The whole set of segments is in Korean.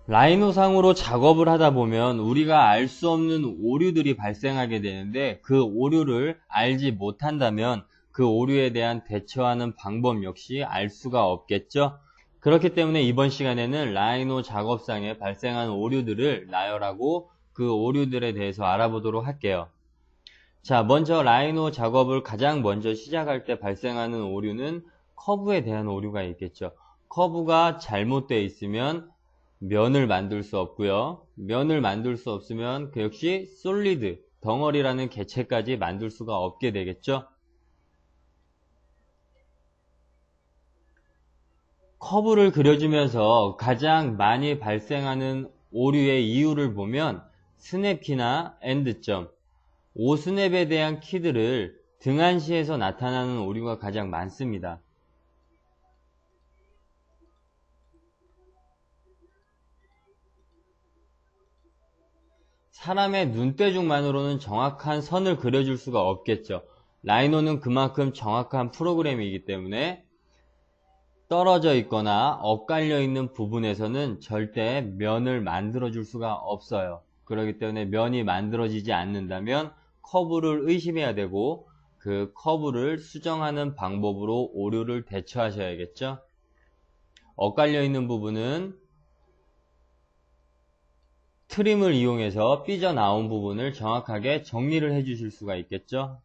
라이노상으로 작업을 하다 보면 우리가 알 수 없는 오류들이 발생하게 되는데, 그 오류를 알지 못한다면 그 오류에 대한 대처하는 방법 역시 알 수가 없겠죠. 그렇기 때문에 이번 시간에는 라이노 작업상에 발생하는 오류들을 나열하고 그 오류들에 대해서 알아보도록 할게요. 자, 먼저 라이노 작업을 가장 먼저 시작할 때 발생하는 오류는 커브에 대한 오류가 있겠죠. 커브가 잘못되어 있으면 면을 만들 수 없고요. 면을 만들 수 없으면 그 역시 솔리드, 덩어리라는 개체까지 만들 수가 없게 되겠죠. 커브를 그려주면서 가장 많이 발생하는 오류의 이유를 보면 스냅키나 엔드점, 오스냅에 대한 키들을 등한시에서 나타나는 오류가 가장 많습니다. 사람의 눈대중만으로는 정확한 선을 그려줄 수가 없겠죠. 라이노는 그만큼 정확한 프로그램이기 때문에 떨어져 있거나 엇갈려 있는 부분에서는 절대 면을 만들어 줄 수가 없어요. 그렇기 때문에 면이 만들어지지 않는다면 커브를 의심해야 되고, 그 커브를 수정하는 방법으로 오류를 대처하셔야겠죠. 엇갈려 있는 부분은 트림을 이용해서 삐져나온 부분을 정확하게 정리를 해 주실 수가 있겠죠.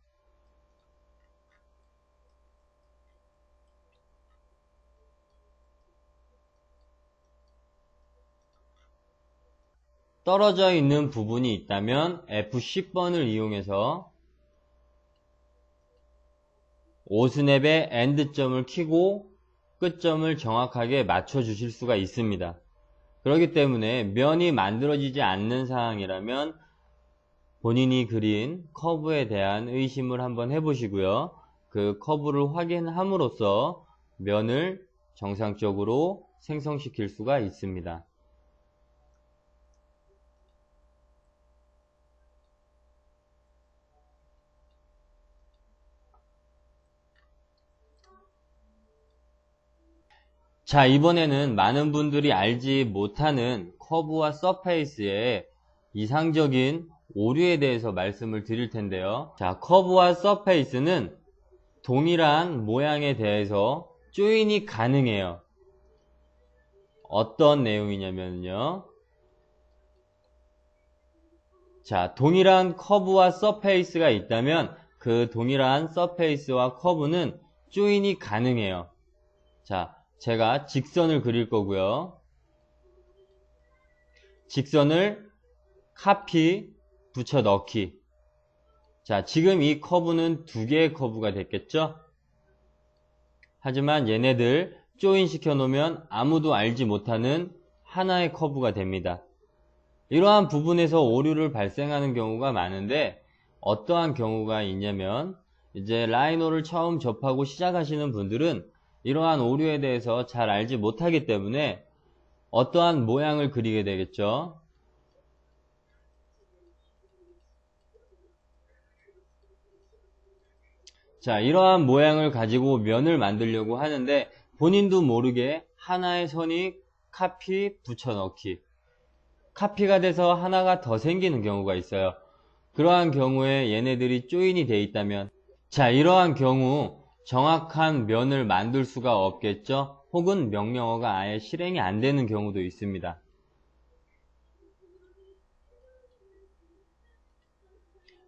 떨어져 있는 부분이 있다면 F10번을 이용해서 오스냅의 엔드점을 켜고 끝점을 정확하게 맞춰 주실 수가 있습니다. 그렇기 때문에 면이 만들어지지 않는 상황이라면 본인이 그린 커브에 대한 의심을 한번 해보시고요. 그 커브를 확인함으로써 면을 정상적으로 생성시킬 수가 있습니다. 자, 이번에는 많은 분들이 알지 못하는 커브와 서페이스의 이상적인 오류에 대해서 말씀을 드릴 텐데요. 자, 커브와 서페이스는 동일한 모양에 대해서 조인이 가능해요. 어떤 내용이냐면요. 자, 동일한 커브와 서페이스가 있다면 그 동일한 서페이스와 커브는 조인이 가능해요. 자, 제가 직선을 그릴 거고요. 직선을 카피, 붙여 넣기. 자, 지금 이 커브는 두 개의 커브가 됐겠죠? 하지만 얘네들 조인 시켜 놓으면 아무도 알지 못하는 하나의 커브가 됩니다. 이러한 부분에서 오류를 발생하는 경우가 많은데, 어떠한 경우가 있냐면 이제 라이노를 처음 접하고 시작하시는 분들은 이러한 오류에 대해서 잘 알지 못하기 때문에 어떠한 모양을 그리게 되겠죠. 자, 이러한 모양을 가지고 면을 만들려고 하는데 본인도 모르게 하나의 선이 카피, 붙여넣기, 카피가 돼서 하나가 더 생기는 경우가 있어요. 그러한 경우에 얘네들이 조인이 돼 있다면, 자, 이러한 경우 정확한 면을 만들 수가 없겠죠. 혹은 명령어가 아예 실행이 안 되는 경우도 있습니다.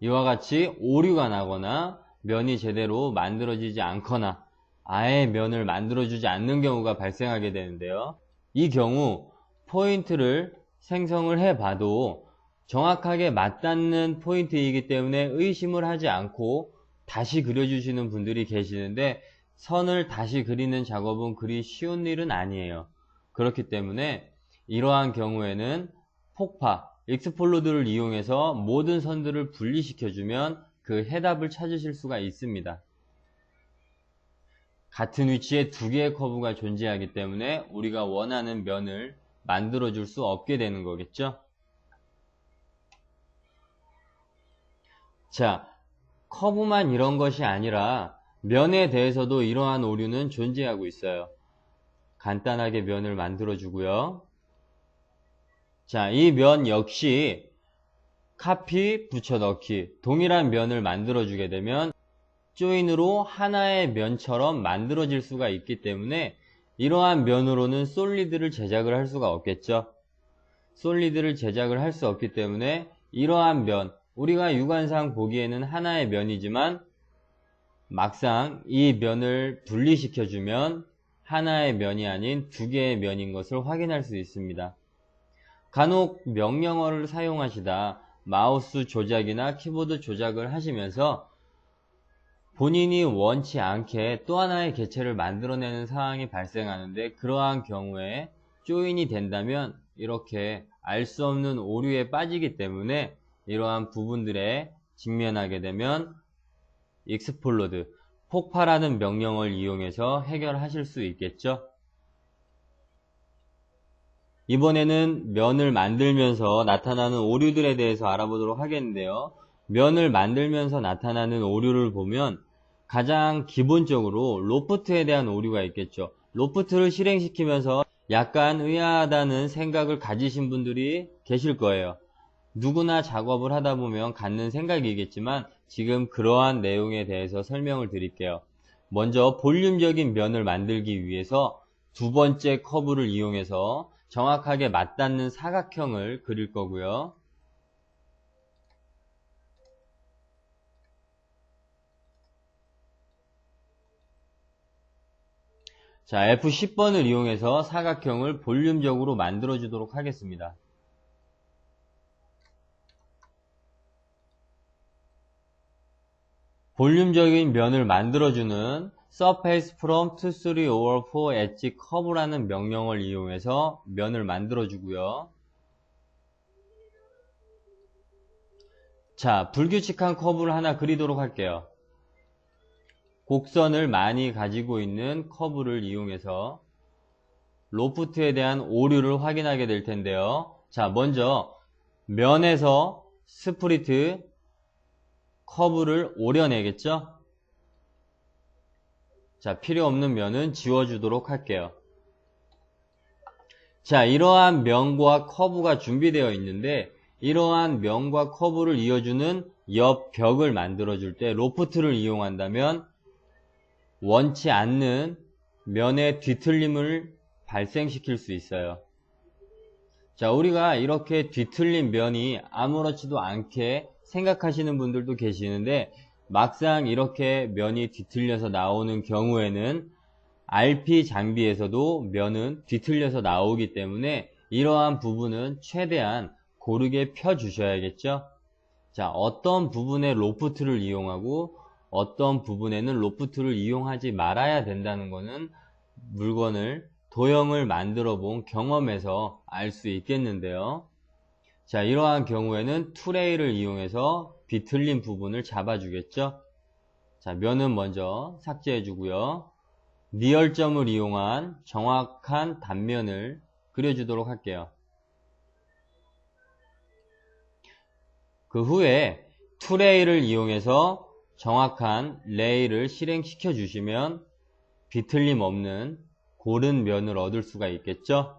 이와 같이 오류가 나거나 면이 제대로 만들어지지 않거나 아예 면을 만들어주지 않는 경우가 발생하게 되는데요. 이 경우 포인트를 생성을 해봐도 정확하게 맞닿는 포인트이기 때문에 의심을 하지 않고 다시 그려주시는 분들이 계시는데, 선을 다시 그리는 작업은 그리 쉬운 일은 아니에요. 그렇기 때문에 이러한 경우에는 폭파, 익스플로드를 이용해서 모든 선들을 분리시켜주면 그 해답을 찾으실 수가 있습니다. 같은 위치에 두 개의 커브가 존재하기 때문에 우리가 원하는 면을 만들어줄 수 없게 되는 거겠죠. 자, 커브만 이런 것이 아니라 면에 대해서도 이러한 오류는 존재하고 있어요. 간단하게 면을 만들어 주고요. 자, 이 면 역시 카피 붙여넣기 동일한 면을 만들어주게 되면 조인으로 하나의 면처럼 만들어질 수가 있기 때문에 이러한 면으로는 솔리드를 제작을 할 수가 없겠죠. 솔리드를 제작을 할 수 없기 때문에 이러한 면, 우리가 육안상 보기에는 하나의 면이지만 막상 이 면을 분리시켜주면 하나의 면이 아닌 두 개의 면인 것을 확인할 수 있습니다. 간혹 명령어를 사용하시다 마우스 조작이나 키보드 조작을 하시면서 본인이 원치 않게 또 하나의 개체를 만들어내는 상황이 발생하는데, 그러한 경우에 조인이 된다면 이렇게 알 수 없는 오류에 빠지기 때문에 이러한 부분들에 직면하게 되면 익스플로드, 폭발하는 명령어를 이용해서 해결하실 수 있겠죠. 이번에는 면을 만들면서 나타나는 오류들에 대해서 알아보도록 하겠는데요. 면을 만들면서 나타나는 오류를 보면 가장 기본적으로 로프트에 대한 오류가 있겠죠. 로프트를 실행시키면서 약간 의아하다는 생각을 가지신 분들이 계실 거예요. 누구나 작업을 하다 보면 갖는 생각이겠지만 지금 그러한 내용에 대해서 설명을 드릴게요. 먼저 볼륨적인 면을 만들기 위해서 두 번째 커브를 이용해서 정확하게 맞닿는 사각형을 그릴 거고요. 자, F10번을 이용해서 사각형을 볼륨적으로 만들어 주도록 하겠습니다. 볼륨적인 면을 만들어주는 surface from 2, 3, over 4 edge curve라는 명령어를 이용해서 면을 만들어주고요. 자, 불규칙한 커브를 하나 그리도록 할게요. 곡선을 많이 가지고 있는 커브를 이용해서 로프트에 대한 오류를 확인하게 될 텐데요. 자, 먼저 면에서 스프리트 커브를 오려내겠죠? 자, 필요 없는 면은 지워주도록 할게요. 자, 이러한 면과 커브가 준비되어 있는데 이러한 면과 커브를 이어주는 옆 벽을 만들어줄 때 로프트를 이용한다면 원치 않는 면의 뒤틀림을 발생시킬 수 있어요. 자, 우리가 이렇게 뒤틀린 면이 아무렇지도 않게 생각하시는 분들도 계시는데 막상 이렇게 면이 뒤틀려서 나오는 경우에는 RP 장비에서도 면은 뒤틀려서 나오기 때문에 이러한 부분은 최대한 고르게 펴 주셔야겠죠. 자, 어떤 부분에 로프트를 이용하고 어떤 부분에는 로프트를 이용하지 말아야 된다는 것은 물건을 도형을 만들어 본 경험에서 알 수 있겠는데요. 자, 이러한 경우에는 투레이를 이용해서 비틀린 부분을 잡아주겠죠. 자, 면은 먼저 삭제해 주고요. 니얼점을 이용한 정확한 단면을 그려주도록 할게요. 그 후에 투레이를 이용해서 정확한 레이를 실행시켜 주시면 비틀림 없는 고른 면을 얻을 수가 있겠죠.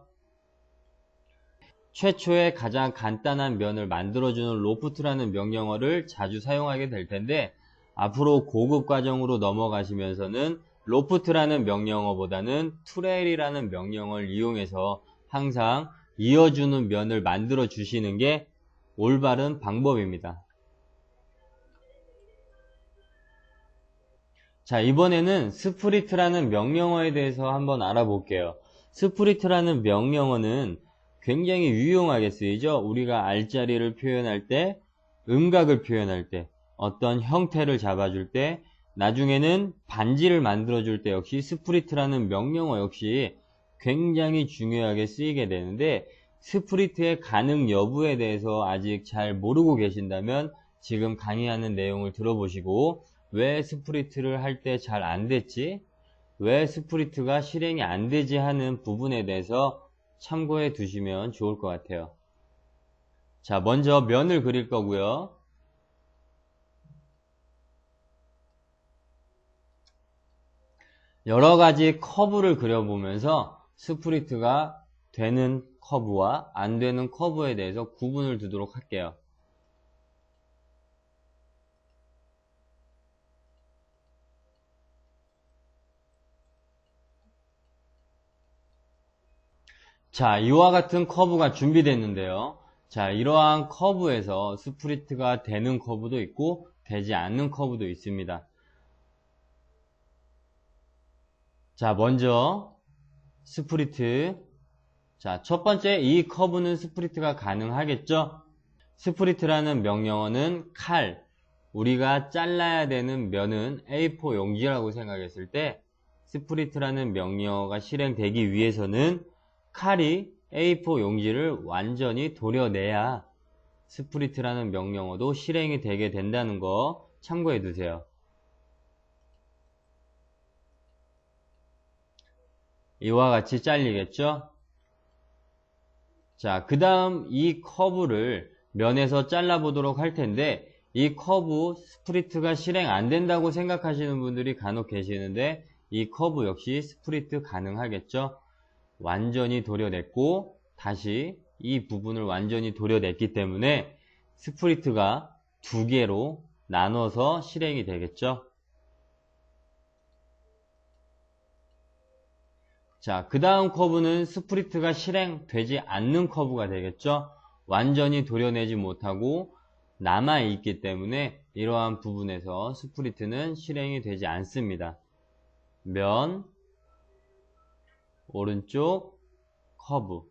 최초에 가장 간단한 면을 만들어주는 로프트라는 명령어를 자주 사용하게 될 텐데 앞으로 고급 과정으로 넘어가시면서는 로프트라는 명령어보다는 투레일이라는 명령어를 이용해서 항상 이어주는 면을 만들어 주시는 게 올바른 방법입니다. 자, 이번에는 스프리트라는 명령어에 대해서 한번 알아볼게요. 스프리트라는 명령어는 굉장히 유용하게 쓰이죠. 우리가 알자리를 표현할 때, 음각을 표현할 때, 어떤 형태를 잡아줄 때, 나중에는 반지를 만들어줄 때 역시 스프리트라는 명령어 역시 굉장히 중요하게 쓰이게 되는데 스프리트의 가능 여부에 대해서 아직 잘 모르고 계신다면 지금 강의하는 내용을 들어보시고 왜 스프리트를 할 때 잘 안 됐지? 왜 스프리트가 실행이 안 되지 하는 부분에 대해서 참고해 두시면 좋을 것 같아요. 자, 먼저 면을 그릴 거고요. 여러 가지 커브를 그려보면서 스프리트가 되는 커브와 안 되는 커브에 대해서 구분을 두도록 할게요. 자, 이와 같은 커브가 준비됐는데요. 자, 이러한 커브에서 스프리트가 되는 커브도 있고 되지 않는 커브도 있습니다. 자, 먼저 스프리트. 자, 첫 번째 이 커브는 스프리트가 가능하겠죠? 스프리트라는 명령어는 칼, 우리가 잘라야 되는 면은 A4 용지라고 생각했을 때 스프리트라는 명령어가 실행되기 위해서는 칼이 A4 용지를 완전히 도려내야 스프리트라는 명령어도 실행이 되게 된다는 거 참고해 두세요. 이와 같이 잘리겠죠? 자, 그 다음 이 커브를 면에서 잘라보도록 할 텐데 이 커브 스프리트가 실행 안 된다고 생각하시는 분들이 간혹 계시는데 이 커브 역시 스프리트 가능하겠죠? 완전히 도려냈고 다시 이 부분을 완전히 도려냈기 때문에 스프리트가 두 개로 나눠서 실행이 되겠죠? 자, 그 다음 커브는 스프리트가 실행되지 않는 커브가 되겠죠? 완전히 도려내지 못하고 남아있기 때문에 이러한 부분에서 스프리트는 실행이 되지 않습니다. 면, 오른쪽, 커브.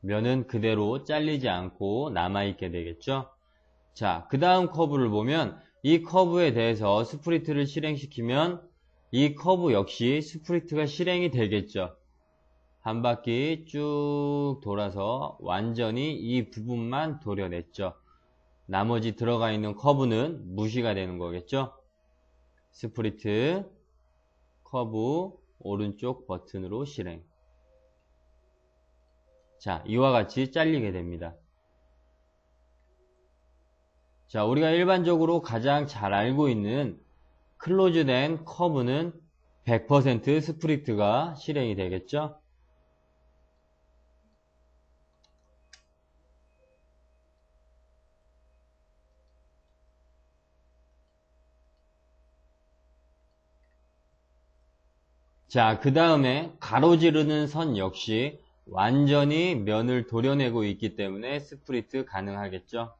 면은 그대로 잘리지 않고 남아있게 되겠죠? 자, 그 다음 커브를 보면 이 커브에 대해서 스프리트를 실행시키면 이 커브 역시 스프리트가 실행이 되겠죠. 한 바퀴 쭉 돌아서 완전히 이 부분만 도려냈죠. 나머지 들어가 있는 커브는 무시가 되는 거겠죠. 스프리트, 커브, 오른쪽 버튼으로 실행. 자, 이와 같이 잘리게 됩니다. 자, 우리가 일반적으로 가장 잘 알고 있는 클로즈된 커브는 100% 스프리트가 실행이 되겠죠. 자, 그 다음에 가로지르는 선 역시 완전히 면을 도려내고 있기 때문에 스프리트 가능하겠죠.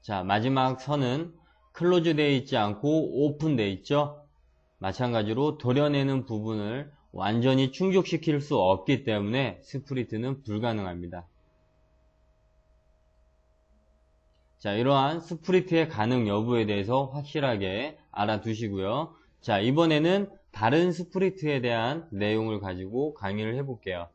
자, 마지막 선은 클로즈 되어 있지 않고 오픈 되어 있죠. 마찬가지로 도려내는 부분을 완전히 충족시킬 수 없기 때문에 스프리트는 불가능합니다. 자, 이러한 스프리트의 가능 여부에 대해서 확실하게 알아두시고요. 자, 이번에는 다른 스프리트에 대한 내용을 가지고 강의를 해볼게요.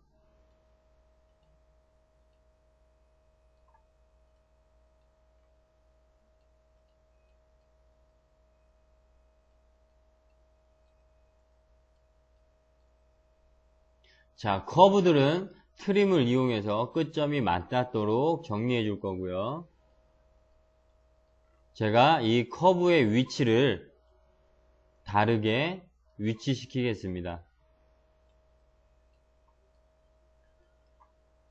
자, 커브들은 트림을 이용해서 끝점이 맞닿도록 정리해 줄 거고요. 제가 이 커브의 위치를 다르게 위치시키겠습니다.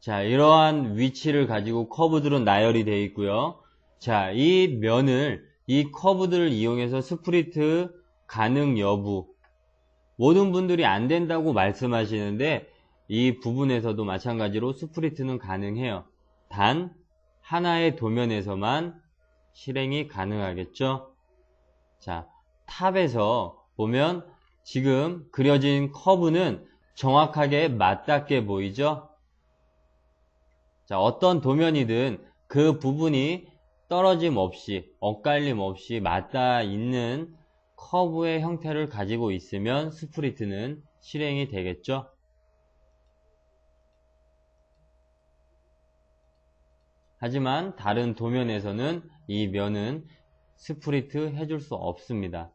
자, 이러한 위치를 가지고 커브들은 나열이 되어 있고요. 자, 이 면을 이 커브들을 이용해서 스프리트 가능 여부, 모든 분들이 안 된다고 말씀하시는데 이 부분에서도 마찬가지로 스프리트는 가능해요. 단 하나의 도면에서만 실행이 가능하겠죠. 자, 탑에서 보면 지금 그려진 커브는 정확하게 맞닿게 보이죠. 자, 어떤 도면이든 그 부분이 떨어짐 없이, 엇갈림 없이 맞닿아 있는 커브의 형태를 가지고 있으면 스프리트는 실행이 되겠죠. 하지만 다른 도면에서는 이 면은 스프리트 해줄 수 없습니다.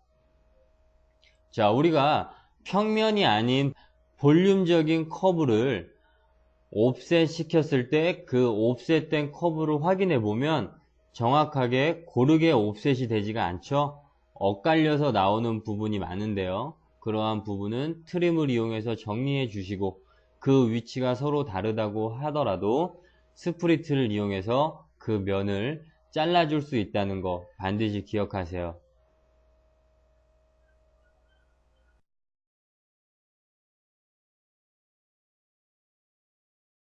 자, 우리가 평면이 아닌 볼륨적인 커브를 옵셋 시켰을 때 그 옵셋된 커브를 확인해 보면 정확하게 고르게 옵셋이 되지가 않죠. 엇갈려서 나오는 부분이 많은데요. 그러한 부분은 트림을 이용해서 정리해 주시고, 그 위치가 서로 다르다고 하더라도 스프리트를 이용해서 그 면을 잘라줄 수 있다는 거 반드시 기억하세요.